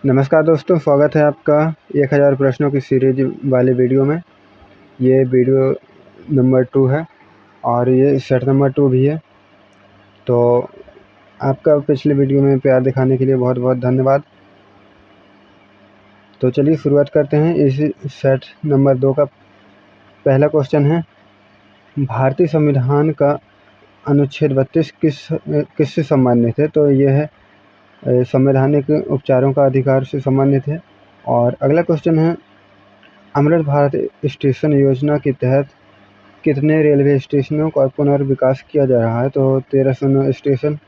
नमस्कार दोस्तों, स्वागत है आपका 1000 प्रश्नों की सीरीज वाले वीडियो में। ये वीडियो नंबर 2 है और ये सेट नंबर 2 भी है। तो आपका पिछले वीडियो में प्यार दिखाने के लिए बहुत बहुत धन्यवाद। तो चलिए शुरुआत करते हैं। इस सेट नंबर 2 का पहला क्वेश्चन है, भारतीय संविधान का अनुच्छेद 32 किससे संबंधित है? तो ये है संवैधानिक उपचारों का अधिकार से संबंधित है। और अगला क्वेश्चन है, अमृत भारत स्टेशन योजना के तहत कितने रेलवे स्टेशनों का पुनर्विकास किया जा रहा है? तो 1309 स्टेशन।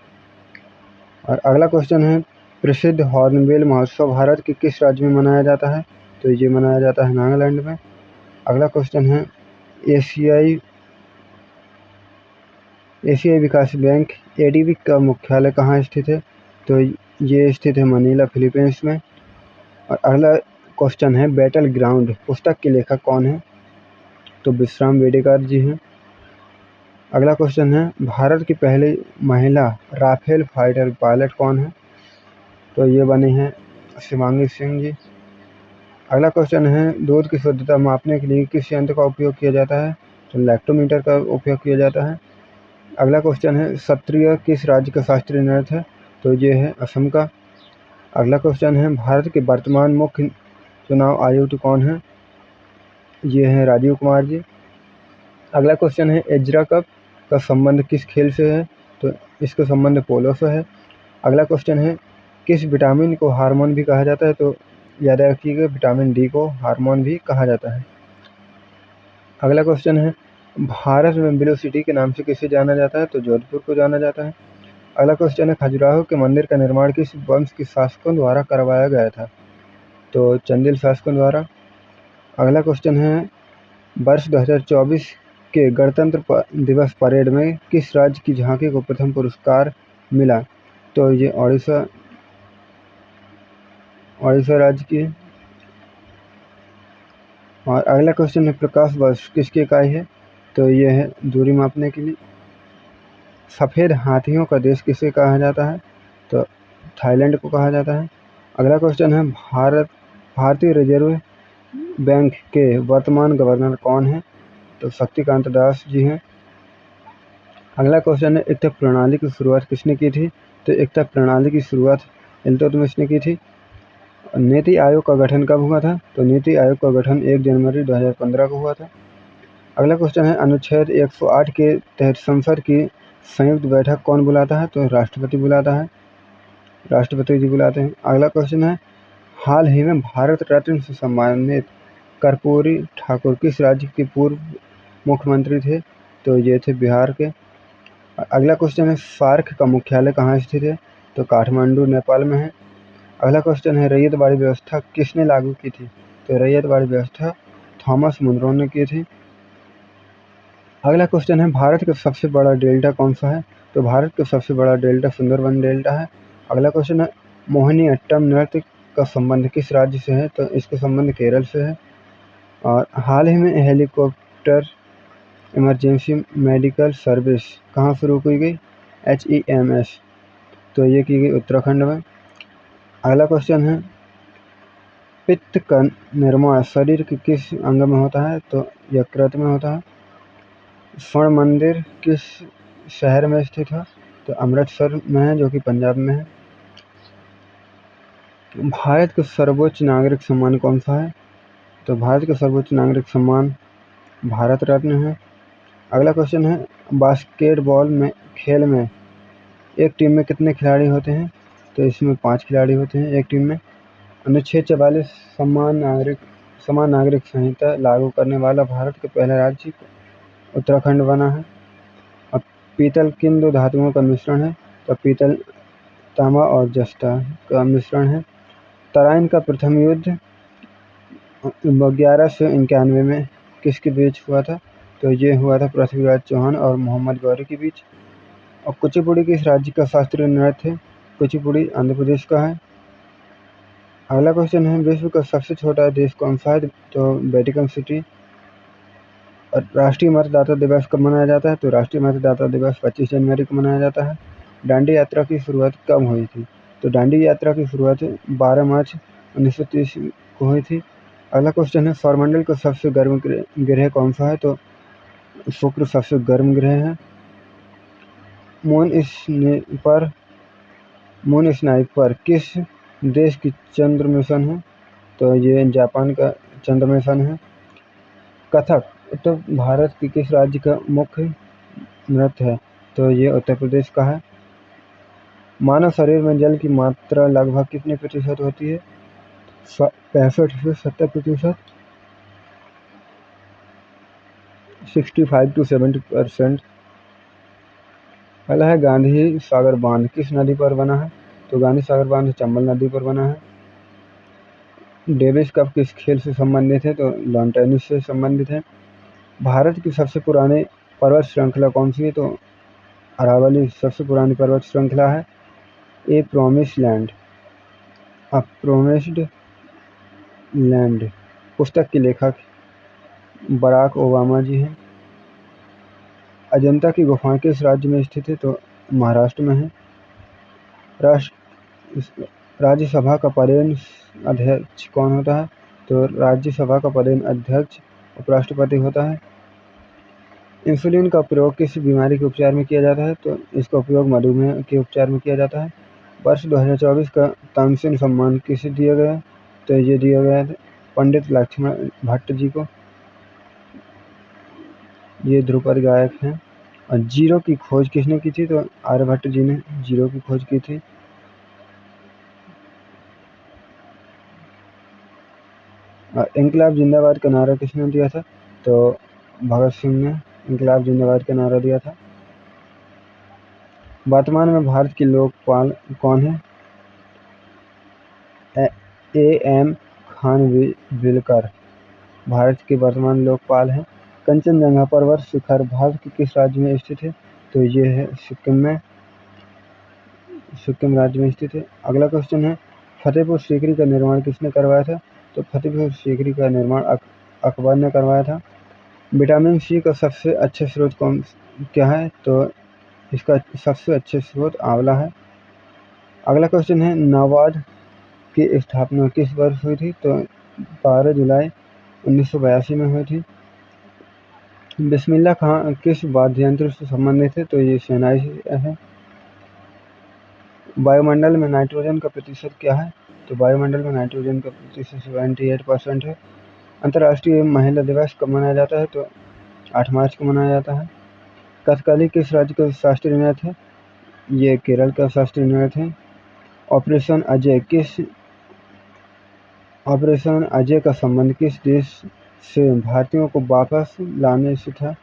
और अगला क्वेश्चन है, प्रसिद्ध हॉर्नबिल महोत्सव भारत के किस राज्य में मनाया जाता है? तो ये मनाया जाता है नागालैंड में। अगला क्वेश्चन है, एशियाई विकास बैंक एडीबी का मुख्यालय कहाँ स्थित है? तो ये स्थित है मनीला, फिलीपींस में। और अगला क्वेश्चन है, बैटल ग्राउंड पुस्तक के लेखक कौन है? तो विश्राम बेडेकर जी हैं। अगला क्वेश्चन है, भारत की पहली महिला राफेल फाइटर पायलट कौन है? तो ये बने हैं शिवांगी सिंह जी। अगला क्वेश्चन है, दूध की शुद्धता मापने के लिए किस यंत्र का उपयोग किया जाता है? तो लैक्टोमीटर का उपयोग किया जाता है। अगला क्वेश्चन है, सत्रिय किस राज्य का शास्त्रीय नृत्य है? तो ये है असम का। अगला क्वेश्चन है, भारत के वर्तमान मुख्य चुनाव आयुक्त कौन है? ये हैं राजीव कुमार जी। अगला क्वेश्चन है, एजरा कप का संबंध किस खेल से है? तो इसका संबंध पोलो से है। अगला क्वेश्चन है, किस विटामिन को हार्मोन भी कहा जाता है? तो याद रखिएगा, विटामिन डी को हार्मोन भी कहा जाता है। अगला क्वेश्चन है, भारत में ब्लू सिटी के नाम से किसे जाना जाता है? तो जोधपुर को जाना जाता है। अगला क्वेश्चन है, खजुराहो के मंदिर का निर्माण किस वंश के शासकों द्वारा करवाया गया था? तो चंदेल शासकों द्वारा। अगला क्वेश्चन है, वर्ष 2024 के गणतंत्र दिवस परेड में किस राज्य की झांकी को प्रथम पुरस्कार मिला? तो ये ओडिशा राज्य की। और अगला क्वेश्चन है, प्रकाश वर्ष किसकी इकाई है? तो ये है दूरी मापने के लिए। सफ़ेद हाथियों का देश किसे कहा जाता है? तो थाईलैंड को कहा जाता है। अगला क्वेश्चन है, भारतीय रिजर्व बैंक के वर्तमान गवर्नर कौन है? तो शक्तिकांत दास जी हैं। अगला क्वेश्चन है, एकता प्रणाली की शुरुआत किसने की थी? तो एकता प्रणाली की शुरुआत इल्तुतमिश ने की थी। नीति आयोग का गठन कब हुआ था? तो नीति आयोग का गठन 1 जनवरी 2015 को हुआ था। अगला क्वेश्चन है, अनुच्छेद 108 के तहत संसद की संयुक्त बैठक कौन बुलाता है? तो राष्ट्रपति बुलाता है, राष्ट्रपति जी बुलाते हैं। अगला क्वेश्चन है, हाल ही में भारत रत्न से सम्मानित कर्पूरी ठाकुर किस राज्य के पूर्व मुख्यमंत्री थे? तो ये थे बिहार के। अगला क्वेश्चन है, सार्क का मुख्यालय कहाँ स्थित है? तो काठमांडू, नेपाल में है। अगला क्वेश्चन है, रैयतवाड़ी व्यवस्था किसने लागू की थी? तो रैयतवाड़ी व्यवस्था थॉमस मुनरो ने की थी। अगला क्वेश्चन है, भारत का सबसे बड़ा डेल्टा कौन सा है? तो भारत का सबसे बड़ा डेल्टा सुंदरबन डेल्टा है। अगला क्वेश्चन है, मोहिनीअट्टम नृत्य का संबंध किस राज्य से है? तो इसका संबंध केरल से है। और हाल ही में हेलीकॉप्टर इमरजेंसी मेडिकल सर्विस कहाँ शुरू की गई? HEMS, तो ये की गई उत्तराखंड में। अगला क्वेश्चन है, पित्त का निर्माण शरीर के किस अंग में होता है? तो यकृत में होता है। स्वर्ण मंदिर किस शहर में स्थित है? तो अमृतसर में है, जो कि पंजाब में है। भारत का सर्वोच्च नागरिक सम्मान कौन सा है? तो भारत का सर्वोच्च नागरिक सम्मान भारत रत्न है। अगला क्वेश्चन है, बास्केटबॉल में खेल में एक टीम में कितने खिलाड़ी होते हैं? तो इसमें 5 खिलाड़ी होते हैं एक टीम में। अनुच्छेद 44 समान नागरिक संहिता लागू करने वाला भारत का पहला राज्य उत्तराखंड बना है। अब पीतल किन 2 धातुओं का मिश्रण है? तो पीतल तांबा और जस्ता का मिश्रण है। तराइन का प्रथम युद्ध 1191 में किसके बीच हुआ था? तो ये हुआ था पृथ्वीराज चौहान और मोहम्मद गौरी के बीच। और कुचिपुड़ी किस राज्य का शास्त्रीय नृत्य है? कुचिपुड़ी आंध्र प्रदेश का है। अगला क्वेश्चन है, विश्व का सबसे छोटा देश कौन सा है? तो वेटिकन सिटी। और राष्ट्रीय मतदाता दिवस कब मनाया जाता है? तो राष्ट्रीय मतदाता दिवस 25 जनवरी को मनाया जाता है। दांडी यात्रा की शुरुआत कब हुई थी? तो दांडी यात्रा की शुरुआत 12 मार्च 1930 को हुई थी। अगला क्वेश्चन है, सौरमंडल का सबसे गर्म ग्रह कौन सा है? तो शुक्र सबसे गर्म ग्रह है। मून स्नाइपर किस देश की चंद्र मिशन है? तो ये जापान का चंद्र मिशन है। कथक उत्तर भारत के किस राज्य का मुख्य नृत्य है? तो ये उत्तर प्रदेश का है। मानव शरीर में जल की मात्रा लगभग कितने प्रतिशत होती है? 65 से 70%, 65 to 70%। पहला है गांधी सागर बांध किस नदी पर बना है? तो गांधी सागर बांध चंबल नदी पर बना है। डेविस कप किस खेल से संबंधित है? तो लॉन टेनिस से संबंधित है। भारत की सबसे पुरानी पर्वत श्रृंखला कौन सी है? तो अरावली सबसे पुरानी पर्वत श्रृंखला है। ए प्रोमिस्ड लैंड पुस्तक के लेखक बराक ओबामा जी हैं। अजंता की गुफाएं किस राज्य में स्थित है? तो महाराष्ट्र में है। राज्यसभा का पदेन अध्यक्ष कौन होता है? तो राज्यसभा का पदेन अध्यक्ष उपराष्ट्रपति होता है। इंसुलिन का प्रयोग किस बीमारी के उपचार में किया जाता है? तो इसका उपयोग मधुमेह के उपचार में किया जाता है। वर्ष 2024 का तानसेन सम्मान किसे दिया गया? तो ये दिया गया है पंडित लक्ष्मण भट्ट जी को। ये ध्रुपद गायक हैं। और जीरो की खोज किसने की थी? तो आर्यभट्ट जी ने जीरो की खोज की थी। इंकलाब जिंदाबाद का नारा किसने दिया था? तो भगत सिंह ने इंकलाब जिंदाबाद का नारा दिया था। वर्तमान में भारत की लोकपाल कौन है? A.M. खानविलकर भारत के वर्तमान लोकपाल हैं। कंचनजंगा पर्वत शिखर भारत के किस राज्य में स्थित है? तो ये है सिक्किम राज्य में स्थित है। अगला क्वेश्चन है, फतेहपुर सीकरी का निर्माण किसने करवाया था? तो फतेहपुर सीकरी का निर्माण अकबर ने करवाया था। विटामिन सी का सबसे अच्छा स्रोत क्या है? तो इसका सबसे अच्छा स्रोत आंवला है। अगला क्वेश्चन है, नाबार्ड की स्थापना किस वर्ष हुई थी? तो 12 जुलाई 1982 में हुई थी। बिस्मिल्लाह खां किस वाद्य यंत्र से संबंधित है? तो ये शहनाई से है। वायुमंडल में नाइट्रोजन का प्रतिशत क्या है? तो वायुमंडल में नाइट्रोजन का प्रतिशत 78% है। अंतर्राष्ट्रीय महिला दिवस कब मनाया जाता है? तो 8 मार्च को मनाया जाता है। कथकली किस राज्य का शास्त्रीय नृत्य है? ये केरल का शास्त्रीय नृत्य है। ऑपरेशन अजय का संबंध किस देश से भारतीयों को वापस लाने से था?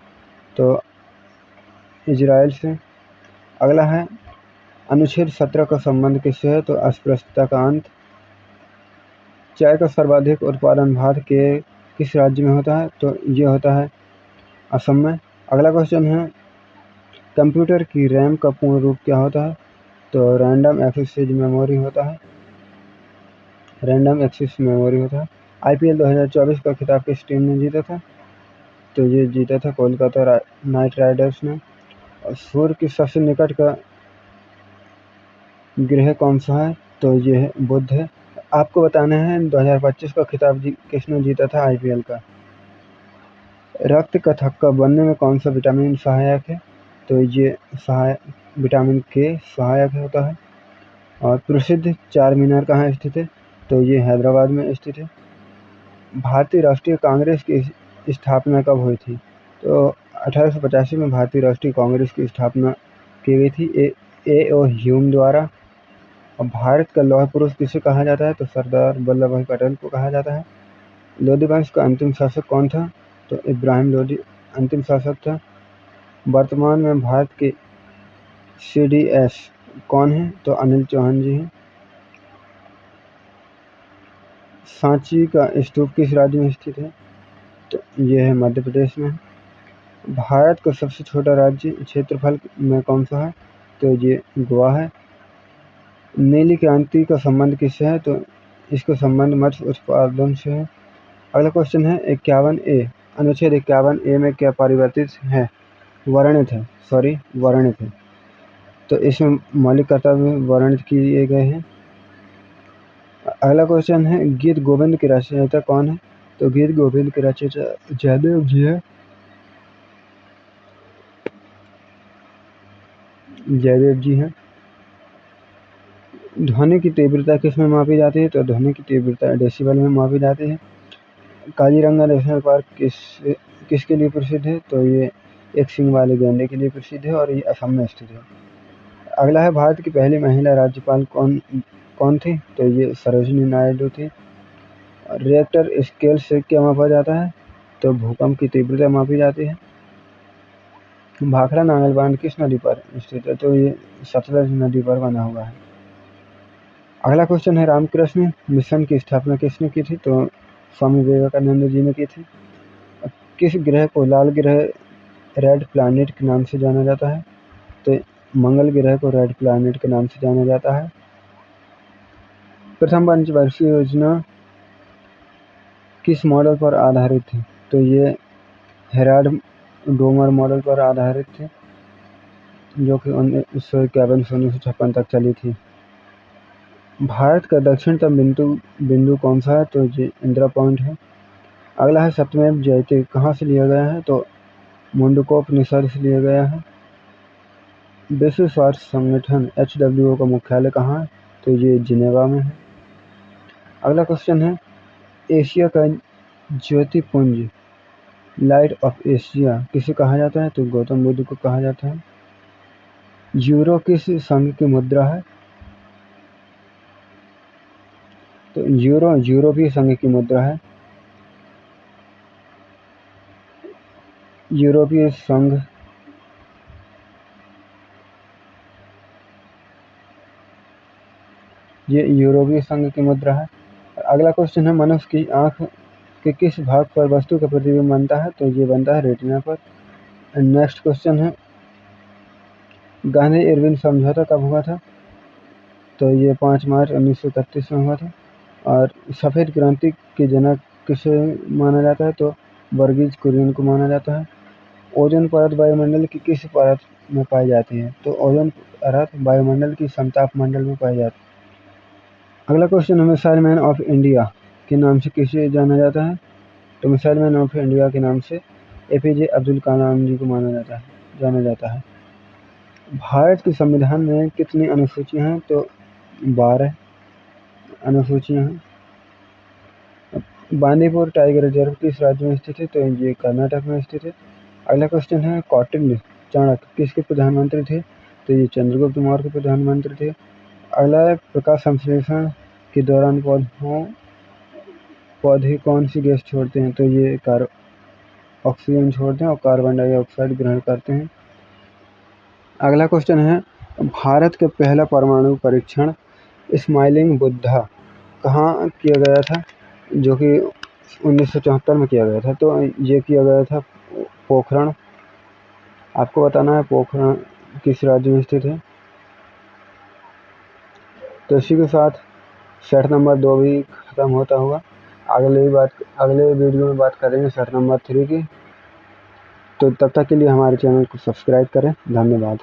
तो इजराइल से। अगला है, अनुच्छेद 17 का संबंध किससे है? तो अस्पृश्यता का अंत। चाय का सर्वाधिक उत्पादन भारत के किस राज्य में होता है? तो ये होता है असम में। अगला क्वेश्चन है, कंप्यूटर की रैम का पूर्ण रूप क्या होता है? तो रैंडम एक्सेस मेमोरी होता है। IPL 2024 का खिताब किस टीम ने जीता था? तो ये जीता था कोलकाता नाइट राइडर्स ने। और सूर्य के सबसे निकट का ग्रह कौन सा है? तो ये है बुध है। आपको बताना है 2025 का खिताब किसने जीता था IPL का। रक्त का थक्का बनने में कौन सा विटामिन सहायक है? तो ये विटामिन के सहायक होता है। और प्रसिद्ध चार मीनार कहाँ स्थित है? तो ये हैदराबाद में स्थित है। भारतीय राष्ट्रीय कांग्रेस की स्थापना कब हुई थी? तो 1885 में भारतीय राष्ट्रीय कांग्रेस की स्थापना की गई थी A.O. ह्यूम द्वारा। और भारत का लौह पुरुष किसे कहा जाता है? तो सरदार वल्लभ भाई पटेल को कहा जाता है। लोधी वंश का अंतिम शासक कौन था? तो इब्राहिम लोधी अंतिम शासक था। वर्तमान में भारत के CDS कौन है? तो अनिल चौहान जी हैं। सांची का स्तूप किस राज्य में स्थित है? तो ये है मध्य प्रदेश में। भारत का सबसे छोटा राज्य क्षेत्रफल में कौन सा है? तो ये गोवा है। नीली क्रांति का संबंध किससे है? तो इसका संबंध मत्स्य उत्पादन से है। अगला क्वेश्चन है 51A अनुच्छेद 51A में क्या परिवर्तित है? वर्णित है। तो इसमें मौलिक कर्तव्य वर्णित किए गए हैं। अगला क्वेश्चन है गीत गोविंद के रचयिता कौन है? तो गीत गोविंद के रचयिता जयदेव जी है। जयदेव जी हैं। ध्वनि की तीव्रता किसमें मापी जाती है? तो ध्वनि की तीव्रता डेसिबल में मापी जाती है। काजीरंगा नेशनल पार्क किसके लिए प्रसिद्ध है? तो ये एक सींग वाले गैंडे के लिए प्रसिद्ध है और ये असम में स्थित है। अगला है भारत की पहली महिला राज्यपाल कौन थी? तो ये सरोजिनी नायडू थी। रिएक्टर स्केल से क्या मापा जाता है? तो भूकंप की तीव्रता मापी जाती है। भाखड़ा नांगल बांध किस नदी पर स्थित है? तो ये सतलज नदी पर बना हुआ है। अगला क्वेश्चन है रामकृष्ण मिशन की स्थापना किसने की थी? तो स्वामी विवेकानंद जी ने की थी। किस ग्रह को लाल ग्रह रेड प्लैनेट के नाम से जाना जाता है? तो मंगल ग्रह को रेड प्लैनेट के नाम से जाना जाता है। प्रथम पंचवर्षीय योजना किस मॉडल पर आधारित थी? तो ये हेराल्ड डोमर मॉडल पर आधारित थी, जो कि 1951 से 1956 तक चली थी। भारत का दक्षिणतम बिंदु कौन सा है? तो ये इंदिरा पॉइंट है। अगला है सत्यमेव जयते कहाँ से लिया गया है? तो मुंडकोपनिषद से लिया गया है। विश्व स्वास्थ्य संगठन WHO का मुख्यालय कहाँ है? तो ये जिनेवा में है। अगला क्वेश्चन है एशिया का ज्योतिपुंज लाइट ऑफ एशिया किसे कहा जाता है? तो गौतम बुद्ध को कहा जाता है। यूरो किस संघ की मुद्रा है? तो यूरो यूरोपीय संघ की मुद्रा है। यूरोपीय संघ ये यूरोपीय संघ की मुद्रा है। अगला क्वेश्चन है मनुष्य की आंख के किस भाग पर वस्तु का प्रतिबिंब बनता है? तो ये बनता है रेटिना पर। नेक्स्ट क्वेश्चन है गांधी इरविन समझौता कब हुआ था? तो ये 5 मार्च 1931 में हुआ था। और सफ़ेद क्रांति के जनक किसे माना जाता है? तो वर्गीज कुरियन को माना जाता है। ओजोन परत वायुमंडल की किस परत में पाई जाती है? तो ओजोन परत वायुमंडल की समताप मंडल में पाई जाती है। अगला क्वेश्चन है मिसाइल मैन ऑफ इंडिया के नाम से किसे जाना जाता है? तो मिसाइल मैन ऑफ इंडिया के नाम से APJ अब्दुल कलाम जी को जाना जाता है। भारत के संविधान में कितनी अनुसूचियां हैं? तो 12 अनुसूचियां हैं। बांदीपुर टाइगर रिजर्व किस राज्य में स्थित है? तो ये कर्नाटक में स्थित है। अगला क्वेश्चन है कौटिल्य चाणक्य किसके प्रधानमंत्री थे? तो ये चंद्रगुप्त मौर्य के प्रधानमंत्री थे। अगला है प्रकाश संश्लेषण के दौरान पौधे कौन सी गैस छोड़ते हैं? तो ये ऑक्सीजन छोड़ते हैं और कार्बन डाइऑक्साइड ग्रहण करते हैं। अगला क्वेश्चन है भारत का पहला परमाणु परीक्षण स्माइलिंग बुद्धा कहाँ किया गया था? जो कि 1974 में किया गया था। तो ये किया गया था पोखरण। आपको बताना है पोखरण किस राज्य में स्थित है। तो इसी के साथ सेट नंबर 2 भी खत्म होता हुआ। अगले वीडियो में बात करेंगे सेट नंबर 3 की। तो तब तक के लिए हमारे चैनल को सब्सक्राइब करें। धन्यवाद।